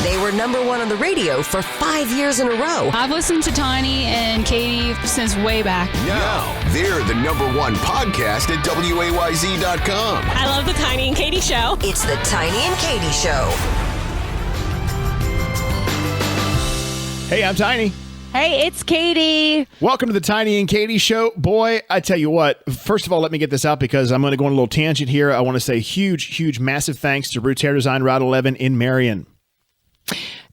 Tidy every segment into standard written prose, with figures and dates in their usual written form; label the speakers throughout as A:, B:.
A: They were number one on the radio for 5 years in a row.
B: I've listened to Tiny and Katy since way back.
C: Now, they're the number one podcast at WAYZ.com.
D: I love the Tiny and Katy Show.
A: It's the Tiny and Katy Show.
E: Hey, I'm Tiny.
F: Hey, it's Katy.
E: Welcome to the Tiny and Katy Show. Boy, I tell you what, first of all, let me get this out because I'm going to go on a little tangent here. I want to say huge, massive thanks to Roots Hair Design Route 11 in Marion.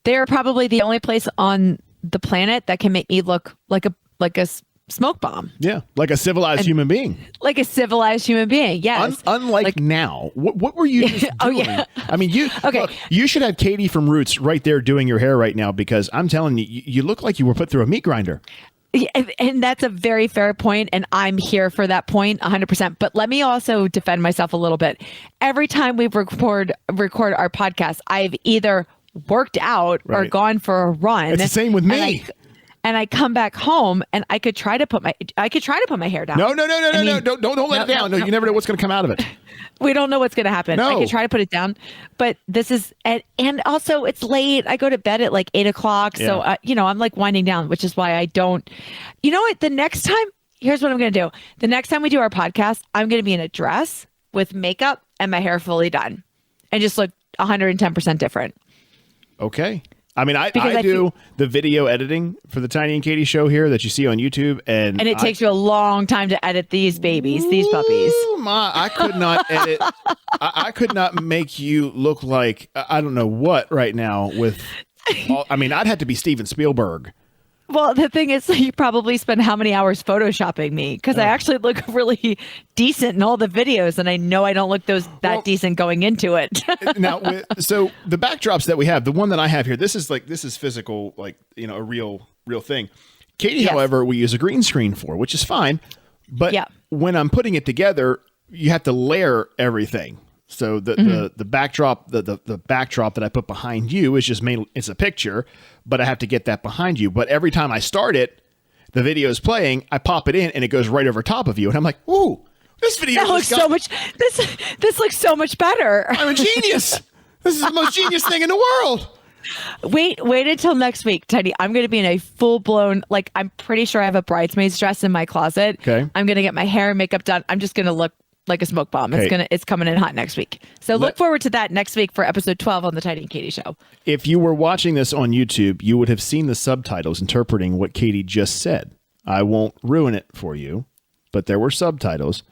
F: They're probably the only place on the planet that can make me look like a smoke bomb.
E: Yeah, like a civilized human being.
F: Like a civilized human being, yes.
E: Unlike now. What were you just doing?
F: Oh, yeah.
E: I mean, look, you should have Katy from Roots right there doing your hair right now because I'm telling you, you look like you were put through a meat grinder.
F: Yeah, and that's a very fair point, and I'm here for that point 100%. But let me also defend myself a little bit. Every time we record our podcast, I've either worked out or gone for a run.
E: It's the same with me.
F: And I come back home and I could try to put my hair down.
E: No. Don't let it down. No, you never know what's going to come out of it.
F: We don't know what's going to happen.
E: No.
F: I could try to put it down, but this is, and also it's late. I go to bed at like 8 o'clock. Yeah. So, I'm like winding down, which is why I don't, you know what? The next time, here's what I'm going to do. The next time we do our podcast, I'm going to be in a dress with makeup and my hair fully done and just look 110% different.
E: Okay. I mean, I do the video editing for the Tiny and Katy Show here that you see on YouTube. And
F: it takes you a long time to edit these babies, these puppies.
E: I could not edit. I could not make you look like, I don't know what right now with, I'd have to be Steven Spielberg.
F: Well, the thing is, you probably spend how many hours photoshopping me because I actually look really decent in all the videos, and I know I don't look that decent going into it.
E: Now, so the backdrops that we have, the one that I have here, this is physical, a real thing. Katy, however, we use a green screen for, which is fine, but when I'm putting it together, you have to layer everything. So the backdrop, the backdrop that I put behind you is just it's a picture, but I have to get that behind you. But every time I start it, the video is playing, I pop it in and it goes right over top of you. And I'm like, ooh, this video
F: looks so much, this looks so much better.
E: I'm a genius. This is the most genius thing in the world.
F: Wait until next week, Teddy. I'm going to be in a full-blown, I'm pretty sure I have a bridesmaid's dress in my closet. Okay. I'm going to get my hair and makeup done. I'm just going to look like a smoke bomb. Okay. It's coming in hot next week. So look forward to that next week for episode 12 on the Tiny and Katy Show.
E: If you were watching this on YouTube, you would have seen the subtitles interpreting what Katy just said. I won't ruin it for you, but there were subtitles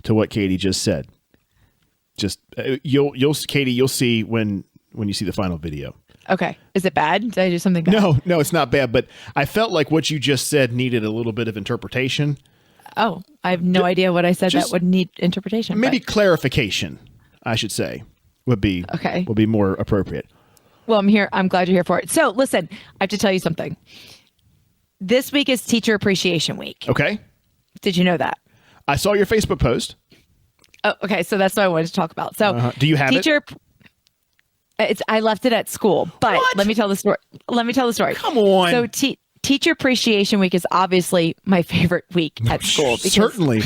E: to what Katy just said. Just Katy, you'll see when you see the final video.
F: Okay. Is it bad? Did I do something bad?
E: No, it's not bad, but I felt like what you just said needed a little bit of interpretation.
F: Oh, I have no idea what I said that would need interpretation.
E: Maybe clarification, I should say, would be more appropriate.
F: Well, I'm here. I'm glad you're here for it. So listen, I have to tell you something. This week is Teacher Appreciation Week.
E: Okay.
F: Did you know that?
E: I saw your Facebook post.
F: Oh, okay. So that's what I wanted to talk about. So
E: do you have
F: it? I left it at school, but let me tell the story.
E: Come on.
F: So Teacher Appreciation Week is obviously my favorite week at school.
E: Certainly.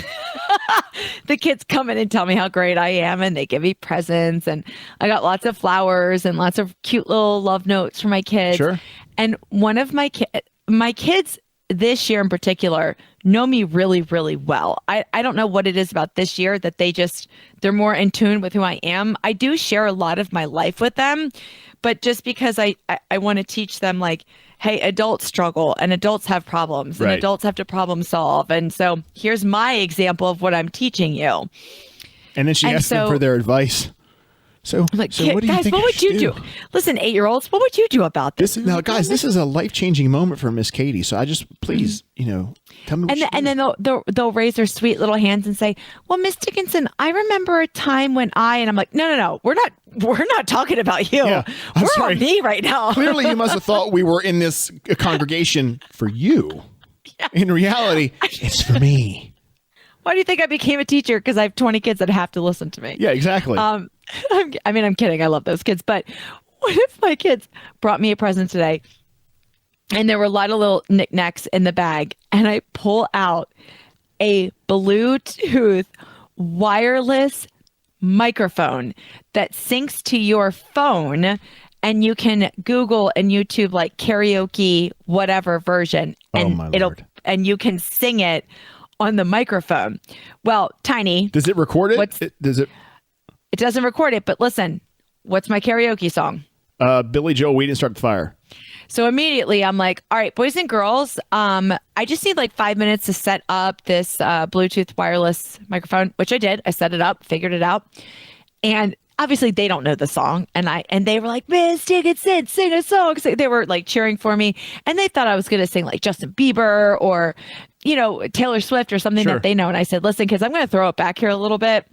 F: The kids come in and tell me how great I am, and they give me presents, and I got lots of flowers and lots of cute little love notes for my kids.
E: Sure.
F: And one of my kids this year in particular know me really, really well. I don't know what it is about this year that they're more in tune with who I am. I do share a lot of my life with them, but just because I want to teach them hey, adults struggle and adults have problems and adults have to problem solve. And so here's my example of what I'm teaching you.
E: And then she asked them for their advice. So,
F: I'm like,
E: so what do you
F: guys,
E: think
F: what would you do? Listen, 8-year-olds, what would you do about this?
E: Now, guys, this is a life-changing moment for Miss Katy. So I just, please, tell me.
F: And then they'll raise their sweet little hands and say, "Well, Miss Dickinson, I remember a time when and I'm like, no, we're not talking about you.
E: Yeah,
F: we're on me right now.
E: Clearly, you must have thought we were in this congregation for you. Yeah. In reality, it's for me.
F: Why do you think I became a teacher? Because I have 20 kids that have to listen to me.
E: Yeah, exactly.
F: I'm kidding. I love those kids. But what if my kids brought me a present today and there were a lot of little knickknacks in the bag, and I pull out a Bluetooth wireless microphone that syncs to your phone, and you can Google and YouTube like karaoke whatever version, and and you can sing it on the microphone. Well, Tiny,
E: does it record it? Does it?
F: It doesn't record it, but listen, what's my karaoke song?
E: Billy Joel, We Didn't Start the Fire.
F: So immediately I'm like, all right, boys and girls, I just need like 5 minutes to set up this Bluetooth wireless microphone, which I did. I set it up, figured it out. And obviously they don't know the song. And they were like, Miss Dickinson, sing a song. So they were like cheering for me. And they thought I was going to sing like Justin Bieber or, Taylor Swift or something that they know. And I said, listen, kids, I'm going to throw it back here a little bit.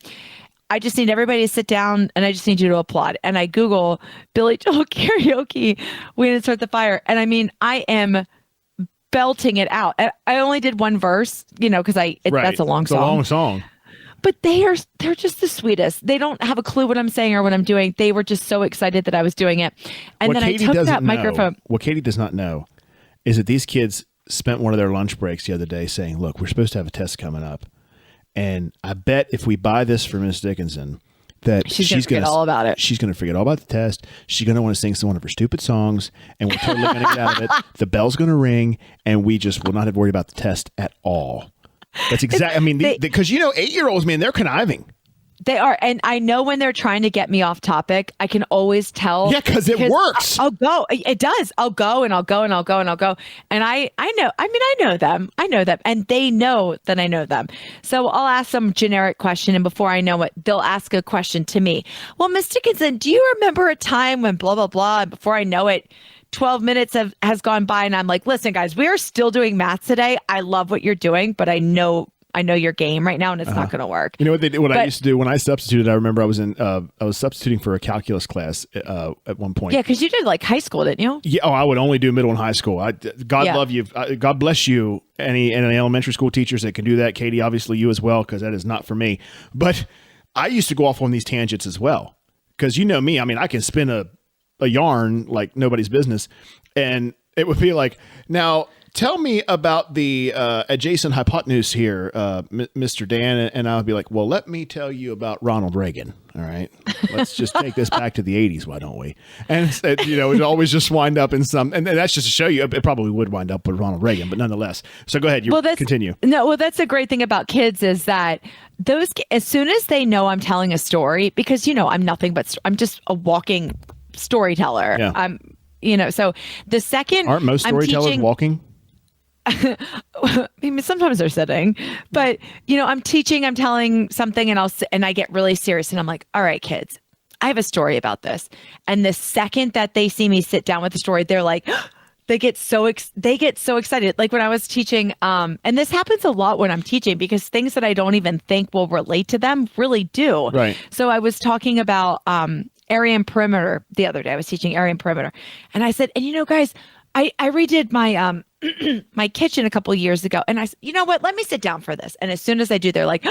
F: I just need everybody to sit down and I just need you to applaud. And I Google Billy Joel karaoke, We Didn't Start the Fire. And I mean, I am belting it out. I only did one verse, because that's a long song.
E: It's a long song.
F: But they're just the sweetest. They don't have a clue what I'm saying or what I'm doing. They were just so excited that I was doing it. And then I took that microphone.
E: What Katy does not know is that these kids spent one of their lunch breaks the other day saying, look, we're supposed to have a test coming up. And I bet if we buy this for Miss Dickinson, that
F: she's going to forget all about it.
E: She's going to forget all about the test. She's going to want to sing some one of her stupid songs, and we're totally going to get out of it. The bell's going to ring, and we just will not have worried about the test at all. That's exactly. I mean, because 8-year-olds, man, they're conniving.
F: They are, and I know when they're trying to get me off topic, I can always tell.
E: Yeah, because it works.
F: I'll go. It does. I'll go and I'll go and I'll go and I'll go. And I know. I mean, I know them. I know them, and they know that I know them. So I'll ask some generic question, and before I know it, they'll ask a question to me. Well, Miss Dickinson, do you remember a time when blah blah blah? And before I know it, 12 minutes has gone by, and I'm like, listen, guys, we are still doing math today. I love what you're doing, but I know your game right now, and it's not going to work.
E: You know what they did? I used to do when I substituted. I remember I was substituting for a calculus class at one point.
F: Yeah, because you did like high school, didn't you?
E: Yeah. Oh, I would only do middle and high school. Love you. God bless you. Any elementary school teachers that can do that, Katy. Obviously, you as well, because that is not for me. But I used to go off on these tangents as well, because you know me. I mean, I can spin a yarn like nobody's business, and it would be like, now tell me about the adjacent hypotenuse here, Mr. Dan. And I would be like, well, let me tell you about Ronald Reagan. All right. Let's just take this back to the 80s. Why don't we? And, it would always just wind up in some, and that's just to show you, it probably would wind up with Ronald Reagan, but nonetheless. So go ahead. Continue.
F: No, well, that's the great thing about kids is that as soon as they know I'm telling a story, because, I'm nothing but, I'm just a walking storyteller.
E: Yeah.
F: So the second
E: aren't most storytellers walking?
F: I mean, sometimes they're sitting, but I'm teaching, I'm telling something, and I get really serious, and I'm like, all right, kids, I have a story about this. And the second that they see me sit down with the story, they're like, they get so excited. Like when I was teaching, and this happens a lot when I'm teaching, because things that I don't even think will relate to them really do.
E: Right.
F: So I was talking about area and perimeter the other day. I was teaching area and perimeter, and I said, and guys, I redid my my kitchen a couple of years ago, and I said, you know what? Let me sit down for this. And as soon as I do, they're like,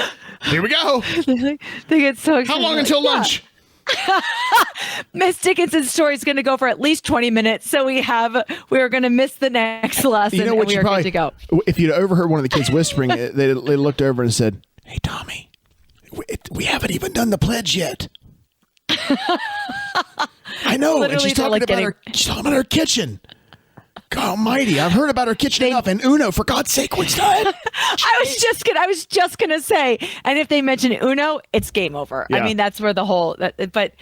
E: here we go.
F: They get so excited.
E: How long until lunch?
F: Miss Dickinson's story is going to go for at least 20 minutes, so we are going to miss the next lesson.
E: You know what?
F: And we are good to go.
E: If you'd overheard one of the kids whispering, they looked over and said, "Hey, Tommy, we haven't even done the pledge yet." I know, and she's talking about her kitchen. God almighty, I've heard about her kitchen enough, and Uno, for God's sake, what's that?
F: I was just gonna say, and if they mention Uno, it's game over. Yeah. I mean, that's where the whole. But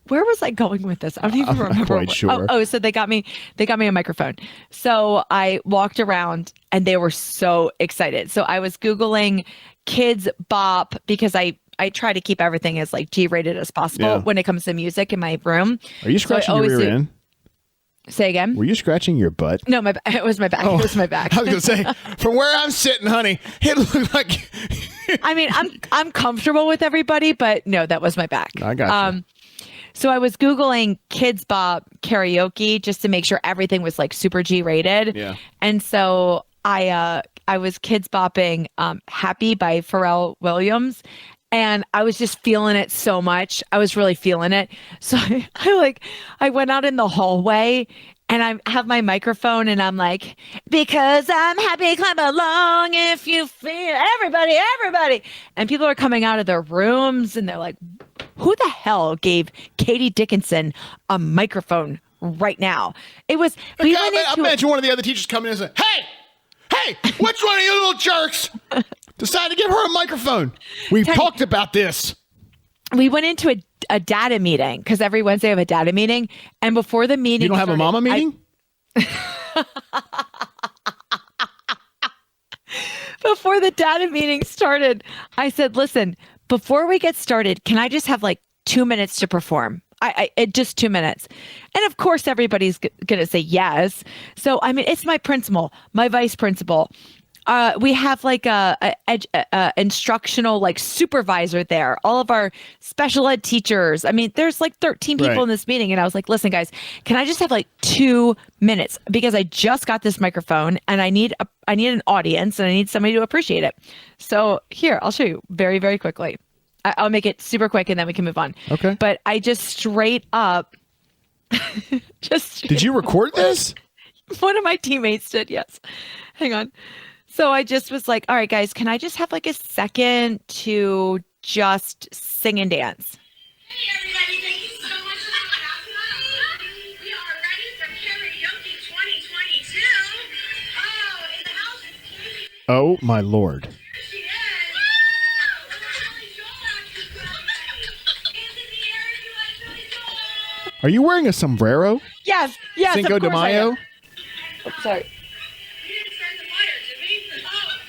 F: where was I going with this? I don't even remember.
E: Not quite sure.
F: Oh, so they got me a microphone. So I walked around, and they were so excited. So I was Googling kids bop, because I try to keep everything as like G-rated as possible when it comes to music in my room.
E: Are you scratching your rear end?
F: Say again?
E: Were you scratching your butt?
F: No, it was my back. Oh, it was my back.
E: I was going to say, from where I'm sitting, honey, it looked like...
F: I mean, I'm comfortable with everybody, but no, that was my back.
E: I got you.
F: So I was Googling Kids Bop karaoke just to make sure everything was like super G-rated.
E: Yeah.
F: And so I was Kids Bopping Happy by Pharrell Williams. And I was just feeling it so much. I was really feeling it. So I went out in the hallway, and I have my microphone, and I'm like, because I'm happy, clap along if you feel everybody. And people are coming out of their rooms, and they're like, who the hell gave Katy Dickinson a microphone right now? It was,
E: imagine one of the other teachers coming in and saying, hey, which one of you little jerks decided to give her a microphone? We've talked about this.
F: We went into a data meeting because every Wednesday I have a data meeting. And before the meeting,
E: you don't have a mama meeting?
F: Before the data meeting started, I said, listen, before we get started, can I just have like 2 minutes to perform? Just 2 minutes. And of course, everybody's going to say yes. So, I mean, it's my principal, my vice principal. We have like a instructional like supervisor there, all of our special ed teachers. I mean, there's like 13 people in this meeting. And I was like, listen, guys, can I just have like 2 minutes? Because I just got this microphone and I need an audience and I need somebody to appreciate it. So here, I'll show you very, very quickly. I'll make it super quick and then we can move on.
E: Okay.
F: But I just straight up
E: Did you record this?
F: One of my teammates did, yes. Hang on. So I just was like, all right, guys, can I just have like a second to just sing and dance?
G: Hey, everybody, thank you so much for coming out tonight. We are ready for karaoke 2022. Oh, in the house is Katy.
E: Oh, my Lord.
G: She is.
E: Are you wearing a sombrero?
F: Yes, yes,
E: Cinco
F: of
E: de
F: course I
E: Mayo?
F: am. Oh, sorry.
G: You didn't start the fire, did we? Oh,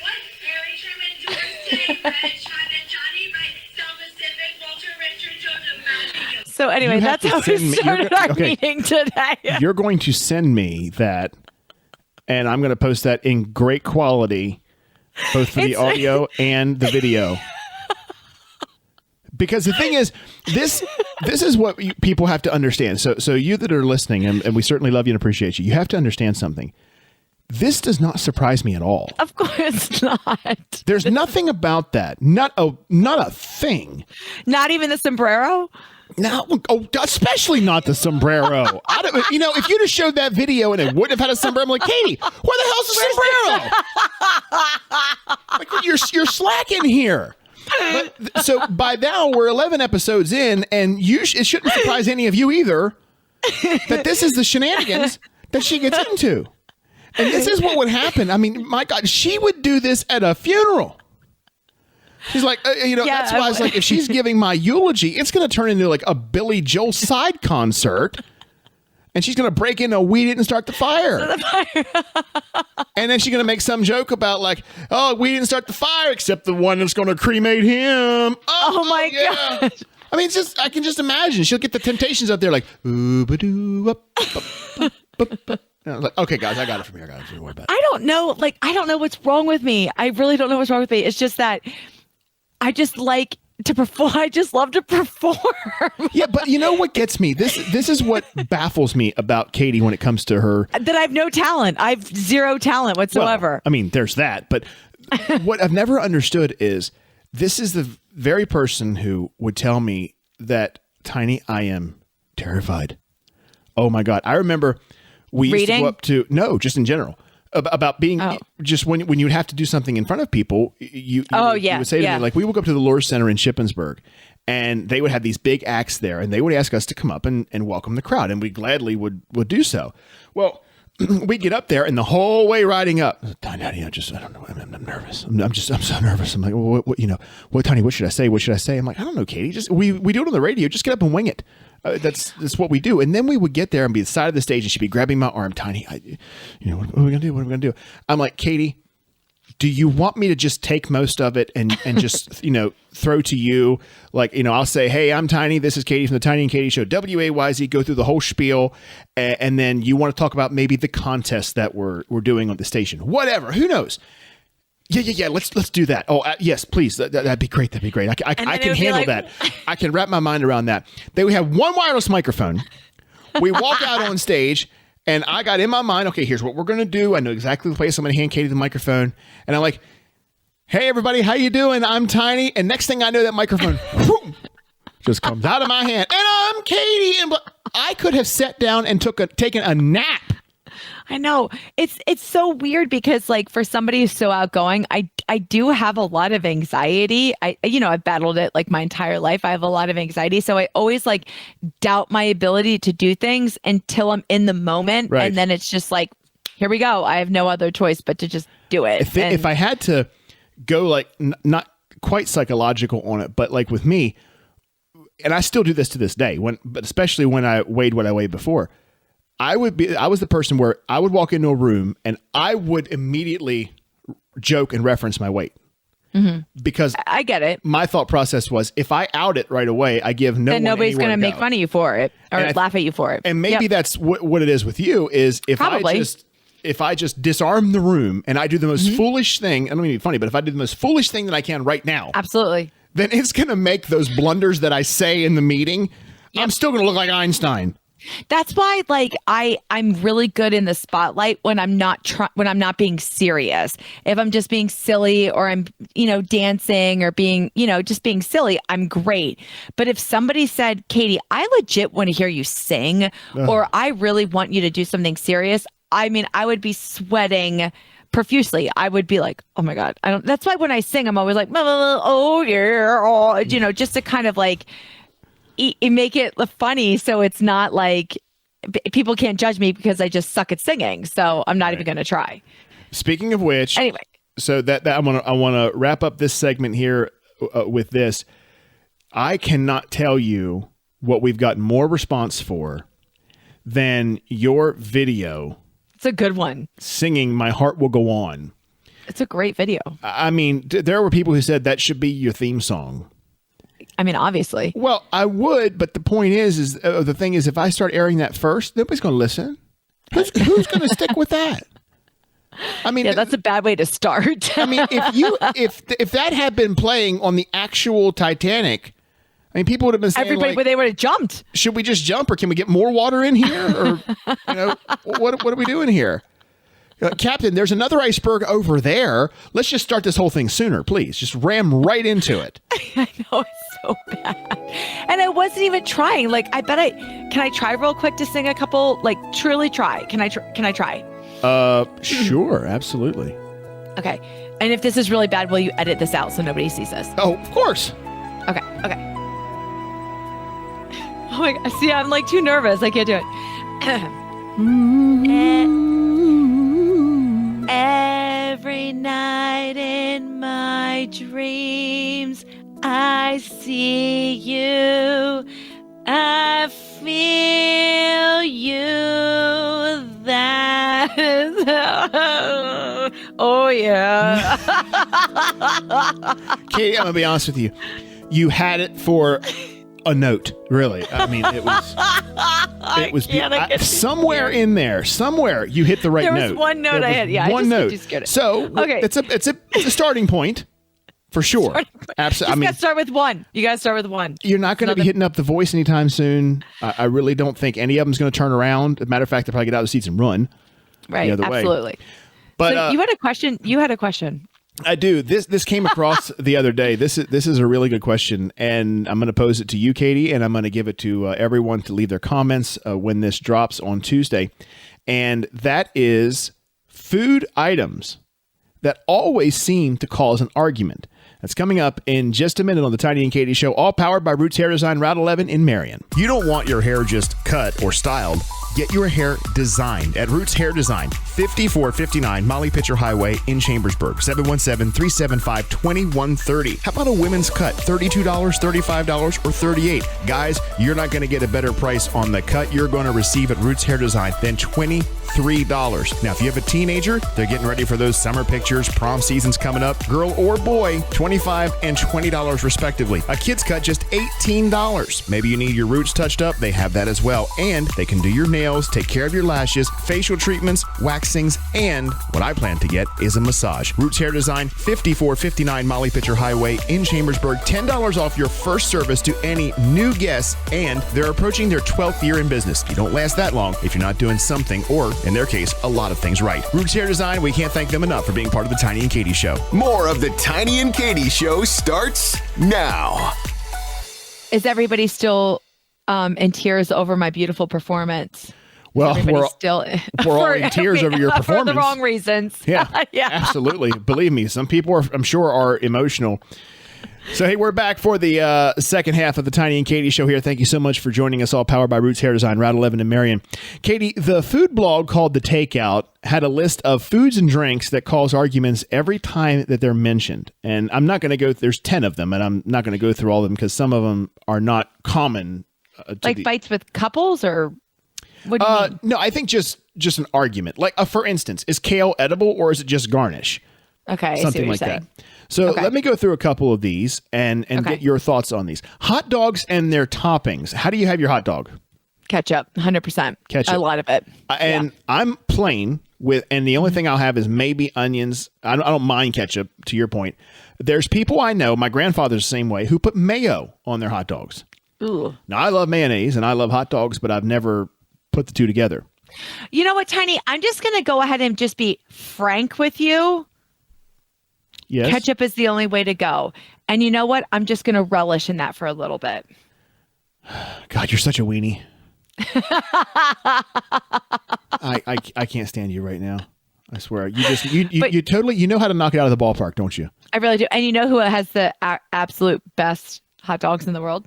G: what? Harry Truman, Doris Day, Red, China, Johnny Wright, Pacific, Walter Richard, Joseph Matthew.
F: So anyway,
E: You have
F: that's
E: to
F: how we
E: send me-
F: started our
E: okay.
F: meeting today.
E: You're going to send me that, and I'm going to post that in great quality, both for the audio and the video. Because the thing is, this is what people have to understand. So you that are listening, and we certainly love you and appreciate you, you have to understand something. This does not surprise me at all.
F: Of course not.
E: There's nothing about that. Not a thing.
F: Not even the sombrero?
E: No, especially not the sombrero. If you'd have showed that video and it wouldn't have had a sombrero, I'm like, Katy, where the hell's the sombrero? Like, you're slacking here. But, so by now we're 11 episodes in, and it shouldn't surprise any of you either that this is the shenanigans that she gets into. And this is what would happen. I mean, my God, she would do this at a funeral. She's like, that's why I was like, if she's giving my eulogy, it's going to turn into like a Billy Joel side concert. And she's going to break into We Didn't Start the Fire. And then she's going to make some joke about like, oh, we didn't start the fire except the one that's going to cremate him.
F: Oh my God.
E: I mean, it's just, I can just imagine. She'll get the Temptations up there like, ooh-ba-doo, up, up, up, up. And I was like, okay, guys, I got it from here, guys. Don't worry about it.
F: I don't know what's wrong with me. I really don't know what's wrong with me. It's just that I just like to perform. I just love to perform.
E: Yeah, but you know what gets me? This is what baffles me about Katy when it comes to her.
F: That I have no talent. I have zero talent whatsoever.
E: Well, I mean, there's that. But what I've never understood is this is the very person who would tell me that, Tiny, I am terrified. Oh my God. I remember we used to go up to, no, just in general. About being just when you would have to do something in front of people, you would say to me, like, we would go up to the Lure Center in Shippensburg, and they would have these big acts there, and they would ask us to come up and welcome the crowd, and we gladly would do so. Well, we get up there, and the whole way riding up, Tiny, I don't know, I'm nervous. I'm so nervous. I'm like, well, what, Tiny, what should I say? What should I say? I'm like, I don't know, Katy. Just we do it on the radio. Just get up and wing it. That's what we do. And then we would get there and be at the side of the stage, and she'd be grabbing my arm. Tiny, what are we gonna do? What are we gonna do? I'm like, Katy, do you want me to just take most of it and just throw to you? Like, I'll say, hey, I'm Tiny. This is Katy from the Tiny and Katy Show. WAYZ. Go through the whole spiel, and then you want to talk about maybe the contest that we're doing on the station. Whatever. Who knows? Yeah. Let's do that. Oh, yes, please. That'd be great. That'd be great. I can handle that. I can wrap my mind around that. Then we have one wireless microphone. We walk out on stage, and I got in my mind, okay, here's what we're going to do. I know exactly the place I'm going to hand Katy the microphone. And I'm like, hey, everybody, how you doing? I'm Tiny. And next thing I know, that microphone whoop, just comes out of my hand. And I'm Katy. And I could have sat down and taken a nap.
F: I know. It's so weird because like for somebody who's so outgoing, I do have a lot of anxiety. I've battled it like my entire life. I have a lot of anxiety. So I always like doubt my ability to do things until I'm in the moment.
E: Right.
F: And then it's just like, here we go. I have no other choice but to just do it.
E: If I had to go like not quite psychological on it, but like with me, and I still do this to this day, but especially when I weighed what I weighed before, I was the person where I would walk into a room and I would immediately joke and reference my weight. Mm-hmm. Because
F: I get it.
E: My thought process was if I out it right away, I give no one
F: nobody's going to
E: go.
F: make fun of you for it or laugh at you for it.
E: And maybe that's what it is with you is if I just disarm the room and I do the most foolish thing, I don't mean to be funny, but if I do the most foolish thing that I can right now,
F: absolutely,
E: then it's going to make those blunders that I say in the meeting. Yep. I'm still going to look like Einstein.
F: That's why, like, I'm really good in the spotlight when I'm not being serious. If I'm just being silly or I'm, dancing or being, just being silly, I'm great. But if somebody said, Katy, I legit want to hear you sing, or I really want you to do something serious, I mean, I would be sweating profusely. I would be like, oh my God, that's why when I sing, I'm always like, oh yeah, oh, just to kind of like, make it funny so it's not like people can't judge me because I just suck at singing. So I'm not even going to try.
E: Speaking of which,
F: anyway,
E: so that I want to wrap up this segment here with this. I cannot tell you what we've gotten more response for than your video.
F: It's a good one.
E: Singing "My Heart Will Go On."
F: It's a great video.
E: I mean, there were people who said that should be your theme song.
F: I mean, obviously.
E: Well, I would, but the point is the thing is, if I start airing that first, nobody's going to listen. Who's going to stick with that? I mean,
F: yeah, that's a bad way to start.
E: I mean, if that had been playing on the actual Titanic, I mean, people would have been saying,
F: everybody, they would have jumped.
E: Should we just jump, or can we get more water in here, or what are we doing here? Captain, there's another iceberg over there. Let's just start this whole thing sooner, please. Just ram right into it.
F: I know, it's so bad. And I wasn't even trying. Like, can I try real quick to sing a couple? Like, truly try. Can I try?
E: Sure, absolutely.
F: Okay. And if this is really bad, will you edit this out so nobody sees this?
E: Oh, of course.
F: Okay. Oh my God. See, I'm like too nervous. I can't do it. Every night in my dreams, I see you, I feel you, that is, oh yeah.
E: Katy, I'm going to be honest with you. You had it for a note, really. I mean, it was somewhere in there, somewhere you hit the right note.
F: There was one note I had. Yeah,
E: one note.
F: Just get it.
E: So
F: okay,
E: it's a starting point for sure. Absolutely. I mean,
F: you got to start with one.
E: You're not going to be hitting up The Voice anytime soon. I really don't think any of them's going to turn around. As a matter of fact, they'll probably get out of the seats and run.
F: Right.
E: The other way.
F: Absolutely.
E: But
F: so you had a question.
E: I do. This came across the other day. This is a really good question, and I'm going to pose it to you, Katy, and I'm going to give it to everyone to leave their comments when this drops on Tuesday. And that is food items that always seem to cause an argument. That's coming up in just a minute on the Tiny and Katy Show, all powered by Roots Hair Design, Route 11 in Marion.
C: You don't want your hair just cut or styled. Get your hair designed at Roots Hair Design, 5459 Molly Pitcher Highway in Chambersburg, 717-375-2130. How about a women's cut? $32, $35, or $38? Guys, you're not going to get a better price on the cut you're going to receive at Roots Hair Design than $23. Now, if you have a teenager, they're getting ready for those summer pictures, prom season's coming up, girl or boy, $25 and $20 respectively. A kid's cut, just $18. Maybe you need your roots touched up, they have that as well. And they can do your nails, take care of your lashes, facial treatments, waxings, and what I plan to get is a massage. Roots Hair Design, 5459 Molly Pitcher Highway in Chambersburg. $10 off your first service to any new guests, and they're approaching their 12th year in business. You don't last that long if you're not doing something, or in their case, a lot of things right. Roots Hair Design, we can't thank them enough for being part of the Tiny and Katy Show. More of the Tiny and Katy Show starts now.
F: Is everybody still in tears over my beautiful performance?
E: Well,
F: Everybody's
E: we're all in tears over your performance.
F: For the wrong reasons.
E: Yeah,
F: yeah.
E: Absolutely. Believe me, some people I'm sure are emotional. So, hey, we're back for the second half of the Tiny and Katy show here. Thank you so much for joining us, all powered by Roots Hair Design, Route 11 in Marion. Katy, the food blog called The Takeout had a list of foods and drinks that cause arguments every time that they're mentioned. And I'm not going to go, there's 10 of them, and I'm not going to go through all of them because some of them are not common.
F: Like fights with couples, or what do you mean?
E: No, I think just an argument. Like, for instance, is kale edible or is it just garnish?
F: Okay,
E: Something like that. So let me go through a couple of these and get your thoughts on these. Hot dogs and their toppings. How do you have your hot dog?
F: Ketchup, 100%.
E: Ketchup.
F: A lot of it.
E: And I'm plain with, and the only thing I'll have is maybe onions. I don't mind ketchup, to your point. There's people I know, my grandfather's the same way, who put mayo on their hot dogs.
F: Ooh.
E: Now, I love mayonnaise and I love hot dogs, but I've never put the two together.
F: You know what, Tiny? I'm just going to go ahead and just be frank with you.
E: Yes.
F: Ketchup is the only way to go. And you know what? I'm just going to relish in that for a little bit.
E: God, you're such a weenie. I can't stand you right now. I swear. You totally, you know how to knock it out of the ballpark, don't you?
F: I really do. And you know who has the absolute best hot dogs in the world?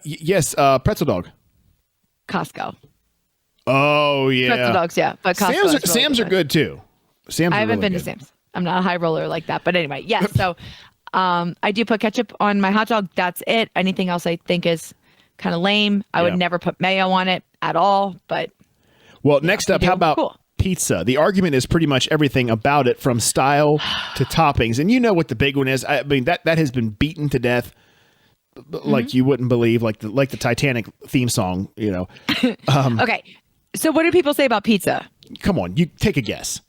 E: Yes, pretzel dog.
F: Costco.
E: Oh, yeah.
F: Pretzel dogs, yeah. But Costco
E: Sam's are good too.
F: I haven't been to Sam's. I'm not a high roller like that. But anyway, yes. So I do put ketchup on my hot dog. That's it. Anything else I think is kind of lame. I would never put mayo on it at all. But
E: well, next up, how about pizza? The argument is pretty much everything about it, from style to toppings. And you know what the big one is. I mean, that has been beaten to death like you wouldn't believe, like the Titanic theme song, you know.
F: Okay. So what do people say about pizza?
E: Come on, you take a guess.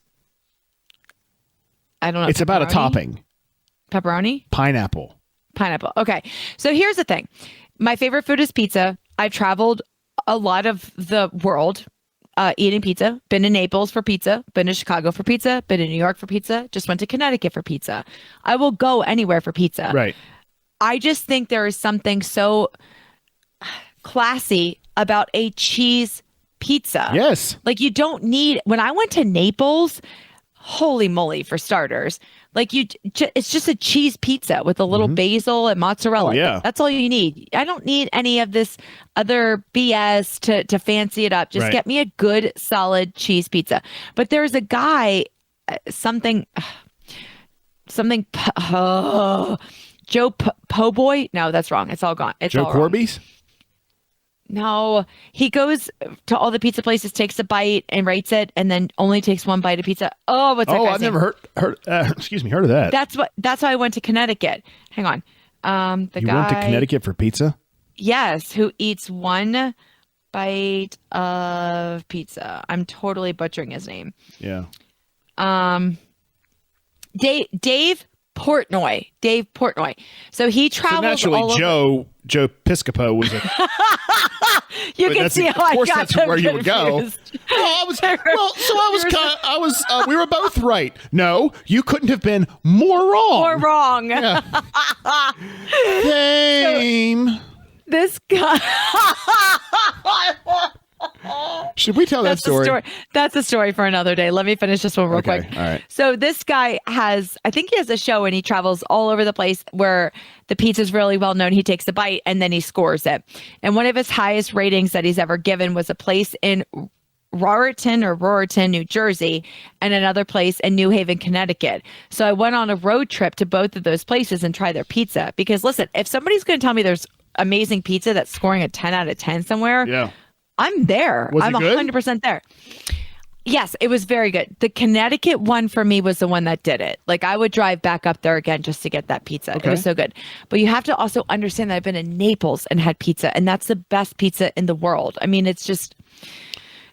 F: I don't know.
E: It's about a topping.
F: Pepperoni?
E: Pineapple.
F: Okay. So here's the thing. My favorite food is pizza. I've traveled a lot of the world eating pizza. Been to Naples for pizza. Been to Chicago for pizza. Been to New York for pizza. Just went to Connecticut for pizza. I will go anywhere for pizza.
E: Right.
F: I just think there is something so classy about a cheese pizza.
E: Yes.
F: Like, you don't need, when I went to Naples, holy moly, for starters, like it's just a cheese pizza with a little basil and mozzarella.
E: Oh, yeah.
F: That's all you need. I don't need any of this other BS to fancy it up. Just get me a good, solid cheese pizza. But there's a guy, Joe Po Boy. No, that's wrong. It's all gone. It's
E: Joe
F: all
E: Corby's?
F: wrong. No, he goes to all the pizza places, takes a bite and rates it, and then only takes one bite of pizza. Oh, what's that guy's
E: I've
F: name?
E: never heard of that.
F: That's why I went to Connecticut. Hang on. The
E: you
F: guy
E: went to Connecticut for pizza?
F: Yes, who eats one bite of pizza. I'm totally butchering his name.
E: Yeah.
F: Dave Portnoy. So he travels all over.
E: Joe Piscopo was a.
F: You can see how I got
E: that's where you would go. We were both right. No, you couldn't have been more wrong. Yeah. Same.
F: This guy.
E: Should we tell that story?
F: That's a story for another day. Let me finish this one real quick.
E: All right.
F: So this guy I think he has a show and he travels all over the place where the pizza's really well known. He takes a bite and then he scores it. And one of his highest ratings that he's ever given was a place in Raritan, New Jersey, and another place in New Haven, Connecticut. So I went on a road trip to both of those places and tried their pizza. Because listen, if somebody's going to tell me there's amazing pizza that's scoring a 10 out of 10 somewhere, I'm there. I'm 100% there. Yes, it was very good. The Connecticut one for me was the one that did it. Like, I would drive back up there again just to get that pizza. Okay. It was so good. But you have to also understand that I've been in Naples and had pizza, and that's the best pizza in the world. I mean, it's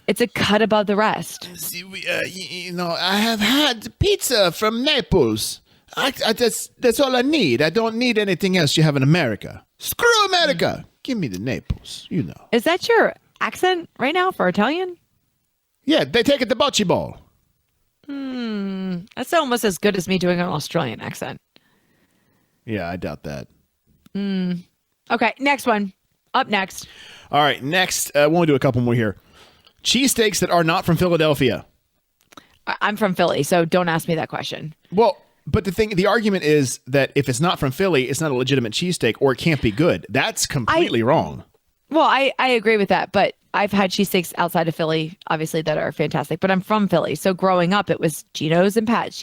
F: a cut above the rest.
E: See, I have had pizza from Naples. That's all I need. I don't need anything else you have in America. Screw America. Give me the Naples, you know.
F: Is that your accent right now for Italian?
E: Yeah, they take it to bocce ball.
F: That's almost as good as me doing an Australian accent.
E: Yeah, I doubt that.
F: Okay, next one. Up next.
E: All right, next. I want to do a couple more here. Cheesesteaks that are not from Philadelphia.
F: I'm from Philly, so don't ask me that question.
E: Well, but the argument is that if it's not from Philly, it's not a legitimate cheesesteak or it can't be good. That's completely wrong.
F: Well, I agree with that, but I've had cheesesteaks outside of Philly, obviously, that are fantastic, but I'm from Philly. So growing up, it was Geno's and Pat's,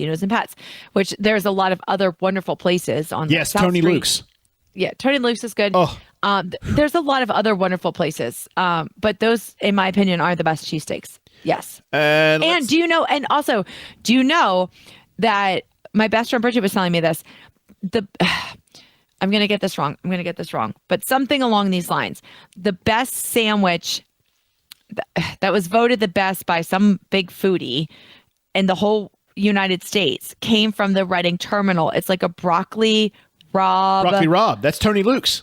F: which there's a lot of other wonderful places on
E: Yes,
F: South
E: Tony
F: Street.
E: Luke's.
F: Yeah, Tony Luke's is good.
E: Oh.
F: There's a lot of other wonderful places, but those, in my opinion, are the best cheesesteaks. Yes. And do you know that my best friend Bridget was telling me this? I'm going to get this wrong. But something along these lines. The best sandwich that was voted the best by some big foodie in the whole United States came from the Reading Terminal. It's like a broccoli Rob.
E: Broccoli Rob. That's Tony Luke's.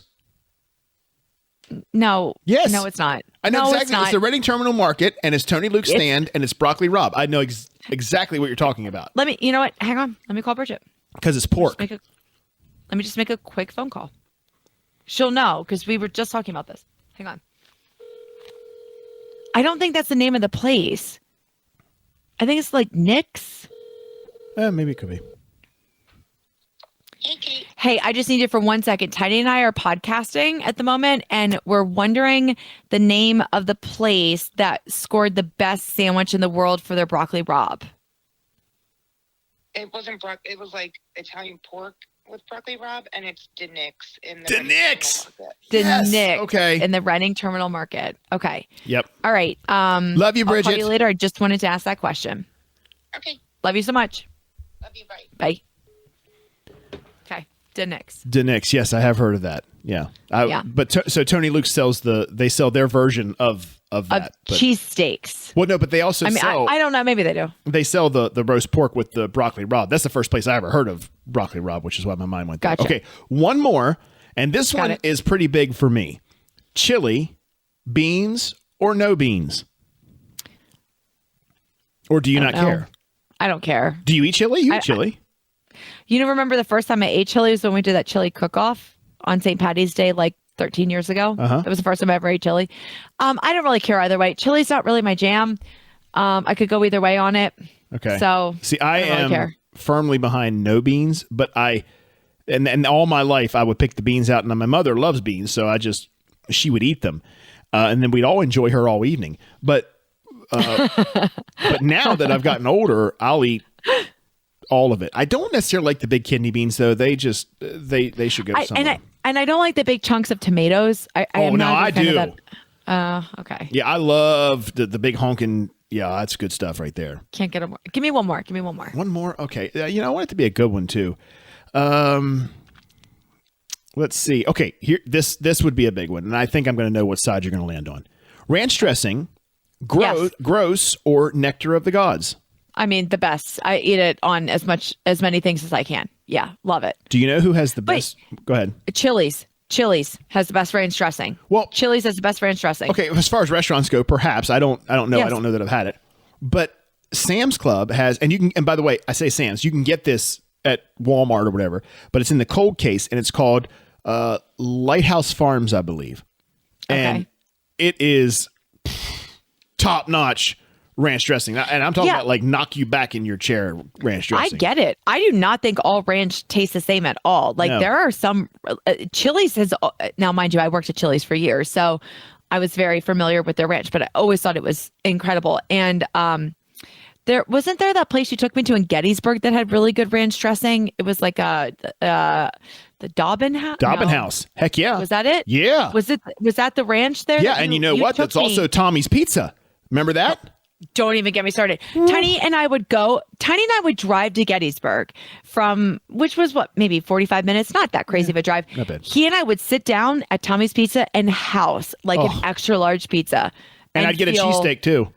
F: No.
E: Yes.
F: No, it's not.
E: I know
F: no,
E: exactly.
F: It's not.
E: It's the Reading Terminal Market, and it's Tony Luke's stand, and it's Broccoli Rob. I know exactly what you're talking about.
F: You know what? Hang on. Let me call Bridget.
E: Because it's pork.
F: Let me just make a quick phone call. She'll know because we were just talking about this. Hang on. I don't think that's the name of the place. I think it's like Nick's.
E: Maybe it could be.
F: Hey, I just need you for 1 second. Tiny and I are podcasting at the moment, and we're wondering the name of the place that scored the best sandwich in the world for their broccoli Rob.
H: It wasn't broccoli. It was like Italian pork with broccoli Rob, and it's Denix in the
E: Denix.
F: Denix.
E: Okay.
F: In the Reading Terminal Market. Okay.
E: Yep.
F: All right.
E: Love you, Bridget.
F: I'll call you later. I just wanted to ask that question.
H: Okay.
F: Love you so much.
H: Love you. Bye.
F: Bye. Okay. Denix.
E: Denix. Yes, I have heard of that. Yeah.
F: Yeah.
E: But so Tony Luke they sell their version of that.
F: Cheesesteaks.
E: Well, no, but they also sell.
F: I don't know. Maybe they do.
E: They sell the roast pork with the broccoli Rob. That's the first place I ever heard of broccoli Rob, which is why my mind went there.
F: Gotcha.
E: Okay, one more, and this
F: Got
E: one
F: it.
E: is pretty big for me. Chili, beans, or no beans? Or do you not
F: know.
E: care?
F: I don't care.
E: Do you eat chili? You eat chili.
F: Remember the first time I ate chili was when we did that chili cook-off on St. Patty's Day, like 13 years ago.
E: Uh-huh.
F: That was the first time I ever ate chili. I don't really care either way. Chili's not really my jam. I could go either way on it.
E: Okay.
F: So
E: see, I
F: don't really
E: am
F: care.
E: firmly behind no beans, but and all my life I would pick the beans out, and my mother loves beans, so she would eat them, and then we'd all enjoy her all evening. But now that I've gotten older, I'll eat all of it. I don't necessarily like the big kidney beans, though. They just they should go somewhere.
F: And I don't like the big chunks of tomatoes. I
E: do.
F: Okay.
E: Yeah, I love the big honking. Yeah, that's good stuff right there.
F: Can't get more. Give me one more.
E: One more? Okay. I want it to be a good one, too. Let's see. Okay, here this would be a big one, and I think I'm going to know what side you're going to land on. Ranch dressing, gross, or nectar of the gods?
F: I mean, the best. I eat it on as many things as I can. Yeah, love it.
E: Do you know who has the best? Go ahead.
F: Chili's has the best ranch dressing.
E: Well,
F: Chili's has the best ranch dressing.
E: Okay, as far as restaurants go, perhaps I don't know.
F: Yes.
E: I don't know that I've had it, but Sam's Club has, and you can. And by the way, I say Sam's. You can get this at Walmart or whatever, but it's in the cold case, and it's called Lighthouse Farms, I believe, and it is top notch ranch dressing, and I'm talking about like knock you back in your chair ranch dressing.
F: I get it. I do not think all ranch tastes the same at all. Like there are some Chili's has now, mind you, I worked at Chili's for years, so I was very familiar with their ranch, but I always thought it was incredible. And there wasn't there that place you took me to in Gettysburg that had really good ranch dressing. It was like the Dobbin House.
E: Dobbin House. Heck yeah.
F: Was that it?
E: Yeah.
F: Was that the ranch there?
E: Yeah, and you know what? That's also Tommy's Pizza. Remember that?
F: Don't even get me started. Tiny and I would drive to Gettysburg which was maybe 45 minutes. Not that crazy of a drive.
E: Not bad.
F: He and I would sit down at Tommy's Pizza and house like an extra large pizza.
E: And I'd get a cheesesteak too.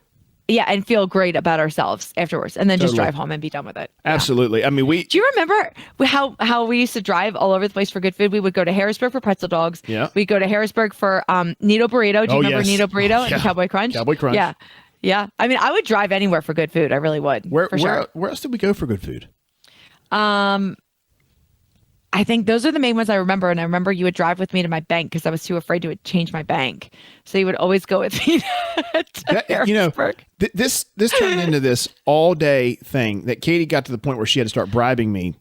F: Yeah, and feel great about ourselves afterwards, and then just drive home and be done with it.
E: Absolutely. I mean, do
F: you remember how we used to drive all over the place for good food? We would go to Harrisburg for pretzel dogs.
E: Yeah.
F: We'd go to Harrisburg for Nito Burrito. Do you remember Nito Burrito and Cowboy Crunch?
E: Cowboy Crunch.
F: Yeah. Yeah. I mean, I would drive anywhere for good food. I really would.
E: Where
F: sure.
E: else did we go for good food?
F: I think those are the main ones I remember. And I remember you would drive with me to my bank because I was too afraid to change my bank. So you would always go with me to Harrisburg.
E: This turned into this all day thing that Katy got to the point where she had to start bribing me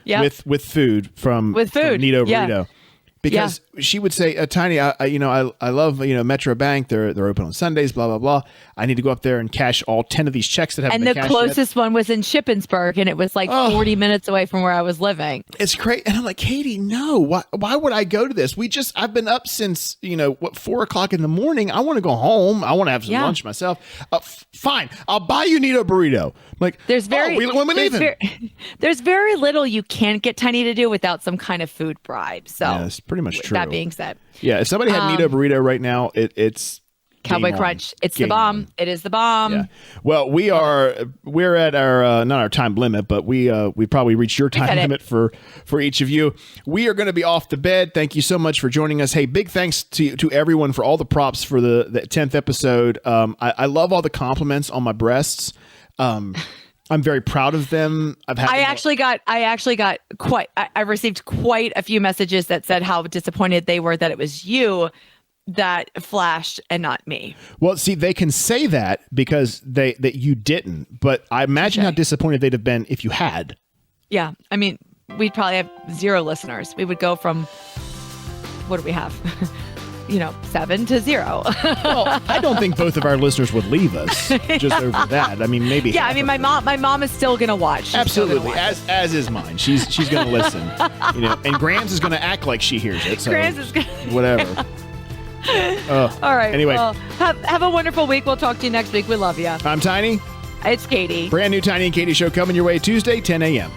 E: with food from Nito Burrito. Because she would say, Tiny, I love, Metro Bank. They're open on Sundays, blah, blah, blah. I need to go up there and cash all 10 of these checks that haven't been cashed yet.
F: And the closest one was in Shippensburg, and it was like 40 minutes away from where I was living.
E: It's great. And I'm like, Katy, no. Why would I go to this? I've been up since, 4 o'clock in the morning. I want to go home. I want to have some lunch myself. Fine. I'll buy you Nito Burrito. I'm like, there's very
F: little you can get Tiny to do without some kind of food bribe. So
E: that's pretty much true.
F: That being said.
E: Yeah, if somebody had Nito Burrito right now, it's
F: Cowboy Crunch. It's the bomb. On. It is the bomb. Yeah.
E: Well, we're at our not our time limit, but we probably reached your time limit for each of you. We are going to be off the bed. Thank you so much for joining us. Hey, big thanks to everyone for all the props for the 10th episode. I love all the compliments on my breasts. I'm very proud of them. I received quite a few messages that said how disappointed they were that it was you that flashed and not me. Well, see, they can say that because that you didn't, but I imagine how disappointed they'd have been if you had.
F: Yeah. I mean, we'd probably have 0 listeners. We would go from, what do we have? 7 to 0.
E: Well, I don't think both of our listeners would leave us just over that. I mean, maybe.
F: Yeah, I mean, my mom is still gonna watch. She's
E: absolutely, as is mine. She's gonna listen. And Grams is gonna act like she hears it. So Grams is gonna whatever.
F: All right.
E: Anyway,
F: well, have a wonderful week. We'll talk to you next week. We love you.
E: I'm Tiny.
F: It's Katy.
E: Brand new Tiny and Katy show coming your way Tuesday, 10 a.m.